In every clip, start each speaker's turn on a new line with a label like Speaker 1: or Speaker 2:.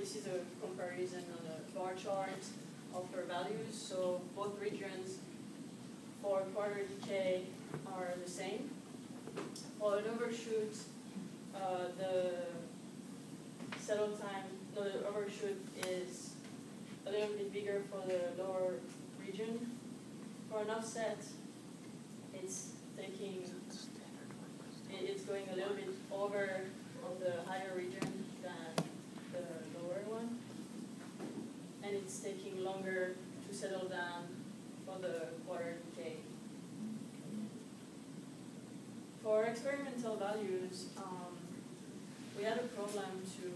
Speaker 1: this is a comparison on a bar chart of her values. So both regions for quarter decay are the same. For an overshoot, the settle time, no, the overshoot is a little bit bigger for the lower region. For an offset, it's going a little bit over on the higher region than the lower one, and it's taking longer to settle down for the quarter decay. For experimental values, we had a problem to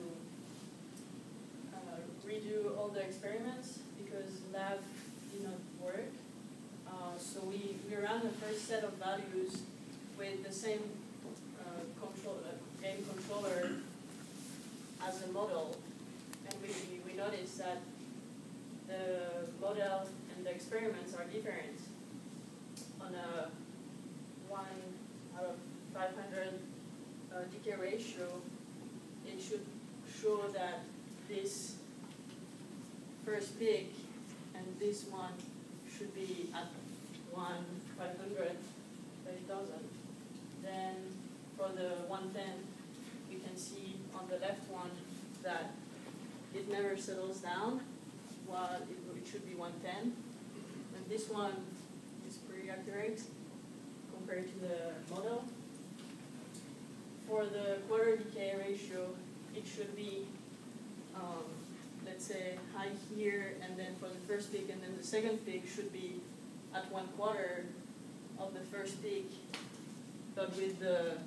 Speaker 1: redo all the experiments because lab did not work. So we ran the first set of values with the same game controller as a model, and we noticed that the model and the experiments are different. On a 1 out of 500 decay ratio, it should show that this first peak and this one should be at 1/500, but it doesn't. Then for the 110, we can see on the left one that it never settles down, while it should be 110. And this one is pretty accurate compared to the model. For the quarter decay ratio, it should be, let's say, high here, and then for the first peak, and then the second peak should be at 1/4 of the first peak, but with the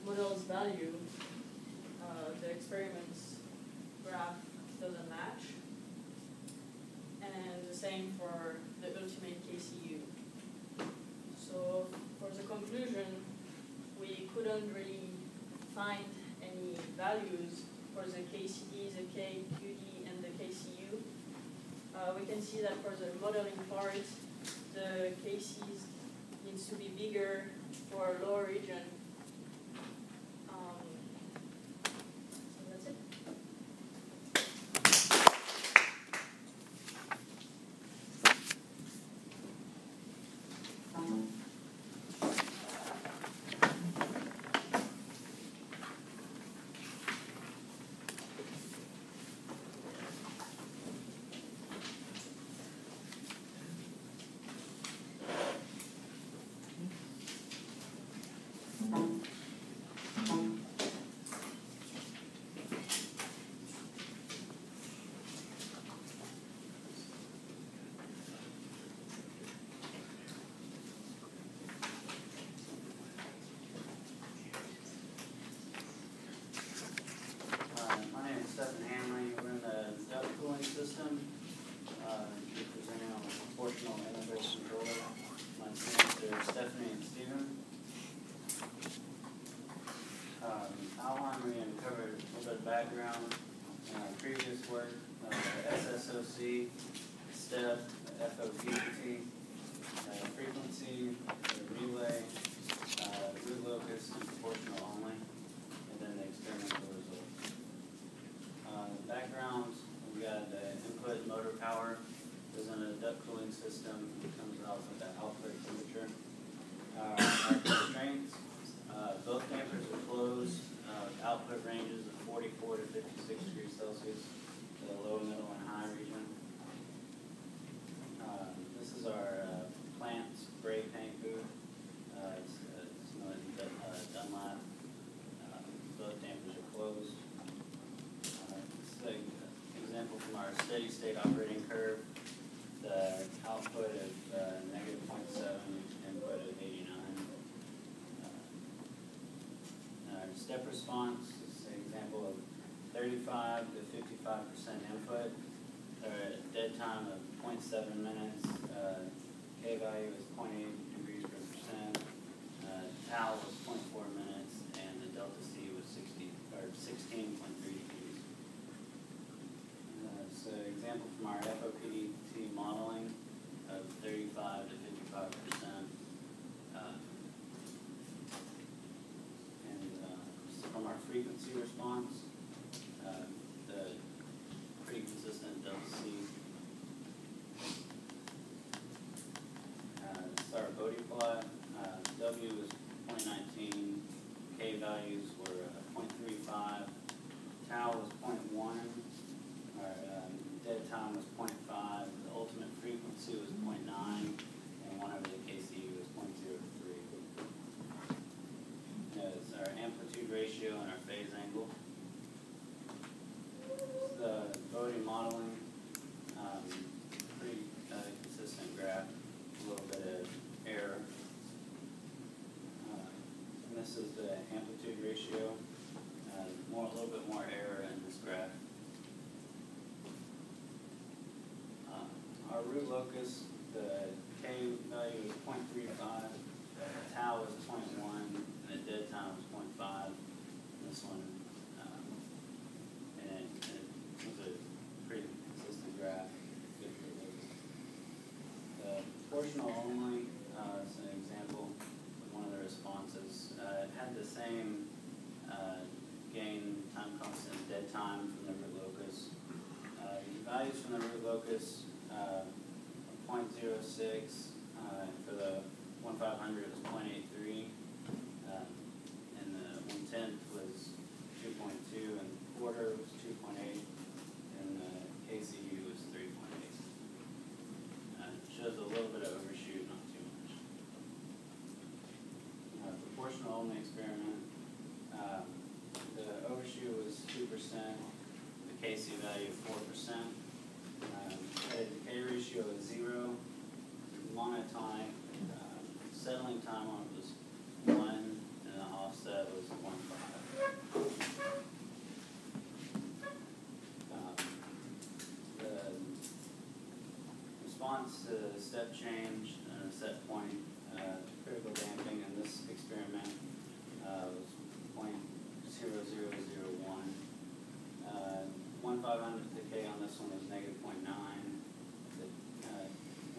Speaker 1: model's value, the experiments graph doesn't match. And the same for the ultimate KCU. So for the conclusion, we couldn't really find any values for the KCD, the KQD, and the KCU. We can see that for the modeling part, the KCs needs to be bigger for a lower region. So that's it.
Speaker 2: System. We're presenting on a proportional interface controller. My students are Stephanie and Stephen. Outline, we uncovered a little bit of background in our previous work, SSOC, STEP, FOPT, frequency, relay, root locus, and proportional only, and then the experimental results. Background. We got input motor power. Is in a duct cooling system. It comes out with the output temperature. Our constraints. Both dampers are closed. Output ranges of 44 to 56 degrees Celsius for the low, middle, and high region. This is our plant spray paint booth. It's Dunlap. Both dampers are closed. This is an example from our steady state operating curve. The output of negative 0.7, input of 89. Our step response is an example of 35 to 55% input, dead time of 0.7 minutes, K value is 0.8 degrees per percent, tau was 0.4 minutes, and the delta C was 16.3 degrees. So example from our FOPT modeling of 35 to 55%. And from our frequency response, the ratio and our phase angle. The voting modeling, pretty consistent graph, a little bit of error. And this is the amplitude ratio, a little bit more error in this graph. Our root locus, the K value is 0.35, tau was 0.1, and the dead time was 0.5. This one, and it was a pretty consistent graph. Good for those. The proportional only is an example of one of the responses. It had the same gain, time constant, dead time from the root locus. The values from the root locus, 0.06, for the 1/500 it was 0.83, and the 1/10 was 2.2, and quarter was 2.8, and the KCU was 3.8. It shows a little bit of overshoot, not too much. Proportional only experiment, the overshoot was 2%, the KC value 4%. The K ratio is 0, monotonic, settling time on it was 1, and the offset was 1.5. The response to step change and a set point, critical damping in this experiment was 0.0001. 1/500th decay on this one was -0.9. The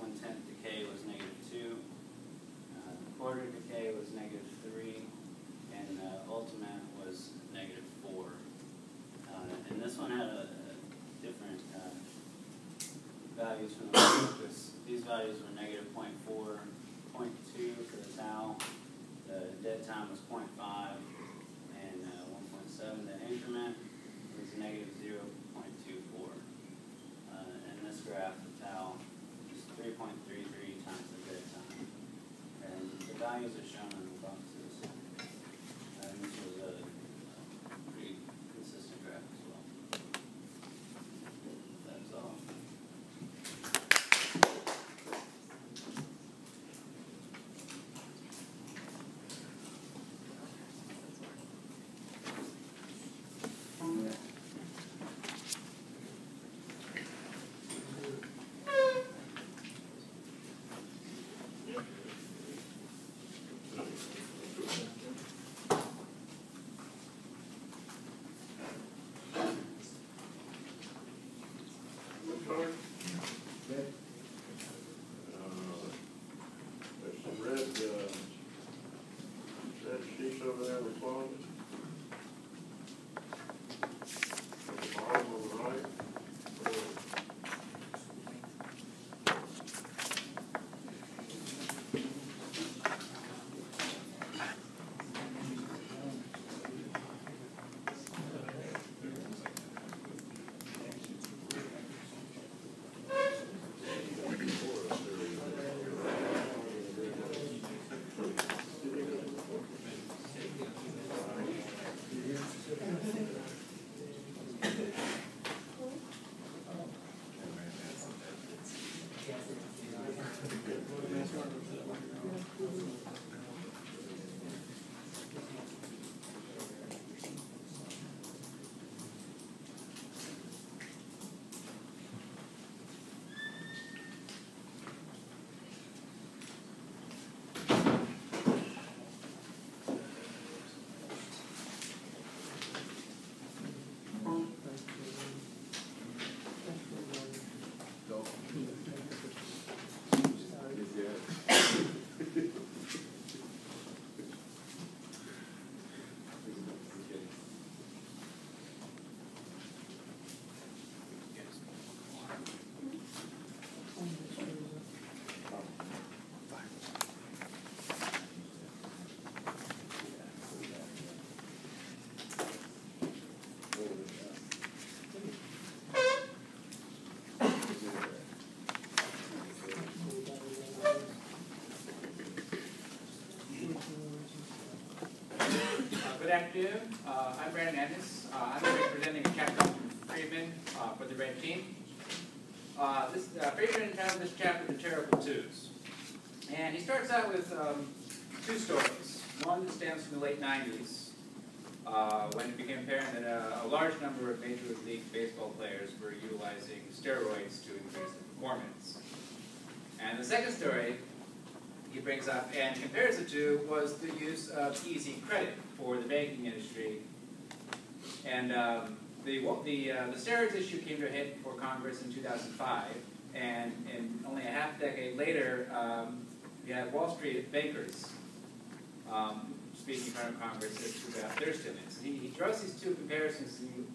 Speaker 2: 1/10th decay was -2. Quarter decay was -3, and ultimate was -4. And this one had a different values from the locus. These values were -0.4, 0.2 for the tau. The dead time was 0.5, and 1.7. The increment was -0.24. In this graph, the tau is 3.33 times the dead time. And the values are shown in the boxes. And this was a pretty consistent graph as well. That's all.
Speaker 3: Good afternoon. I'm Brandon Ennis. I'm going to be presenting a chapter from Friedman for the red team. Friedman entitled this chapter "The Terrible Twos," and he starts out with two stories. One that stems from the late '90s, when it became apparent that a large number of Major League Baseball players were utilizing steroids to increase their performance. And the second story he brings up and compares the two was the use of easy credit for the banking industry. And the steroids issue came to a head before Congress in 2005, and only a half decade later, you have Wall Street bankers speaking in front of Congress about their stimulus. And he draws these two comparisons to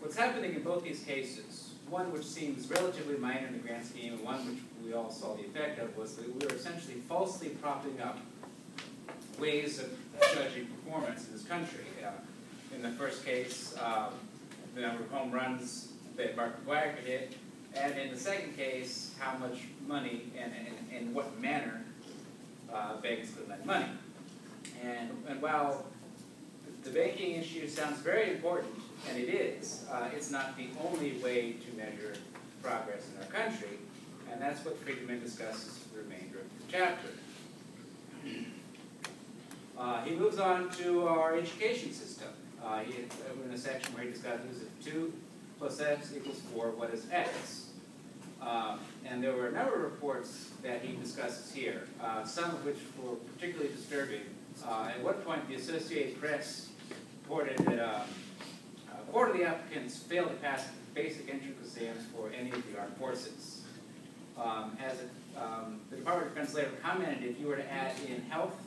Speaker 3: what's happening in both these cases. One which seems relatively minor in the grand scheme, and one which we all saw the effect of, was that we were essentially falsely propping up ways of judging performance in this country. In the first case, the number of home runs that Mark McGuire could hit, and in the second case, how much money and in what manner banks could lend money. And while the banking issue sounds very important, and it is, it's not the only way to measure progress in our country, and that's what Friedman discusses for the remainder of the chapter. He moves on to our education system. In a section where he discusses if 2 plus x equals 4, what is x? And there were a number of reports that he discusses here, some of which were particularly disturbing. At one point, the Associated Press reported that quarter of the applicants failed to pass basic entrance exams for any of the armed forces. The Department of Defense later commented, if you were to add in health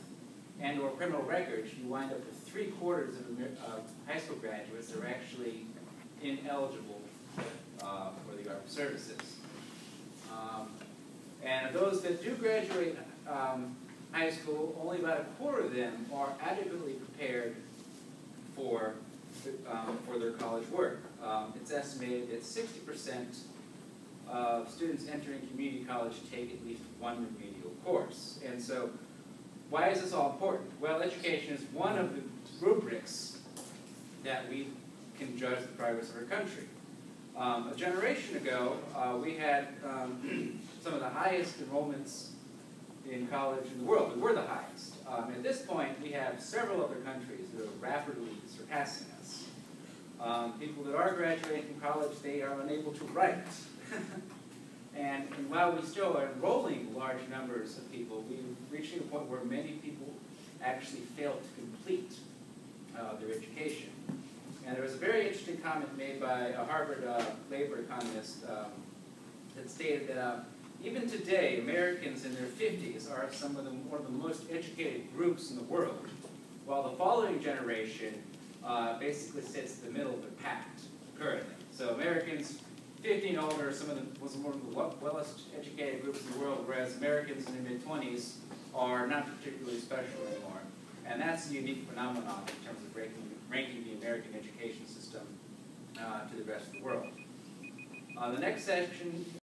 Speaker 3: and or criminal records, you wind up with 3/4 of high school graduates that are actually ineligible for the armed services. And of those that do graduate high school, only about 1/4 of them are adequately prepared for their college work. It's estimated that 60% of students entering community college take at least one remedial course. And so, why is this all important? Well, education is one of the rubrics that we can judge the progress of our country. A generation ago, we had some of the highest enrollments in college in the world. We were the highest. At this point, we have several other countries that are rapidly surpassing us. People that are graduating from college, they are unable to write. and while we still are enrolling large numbers of people, we're reaching a point where many people actually fail to complete their education. And there was a very interesting comment made by a Harvard labor economist that stated that even today, Americans in their 50s are one of the most educated groups in the world, while the following generation basically sits in the middle of the pack currently. So Americans 50 and older are one of the well-educated groups in the world, whereas Americans in their mid-20s are not particularly special anymore. And that's a unique phenomenon in terms of ranking the American education system to the rest of the world. The next section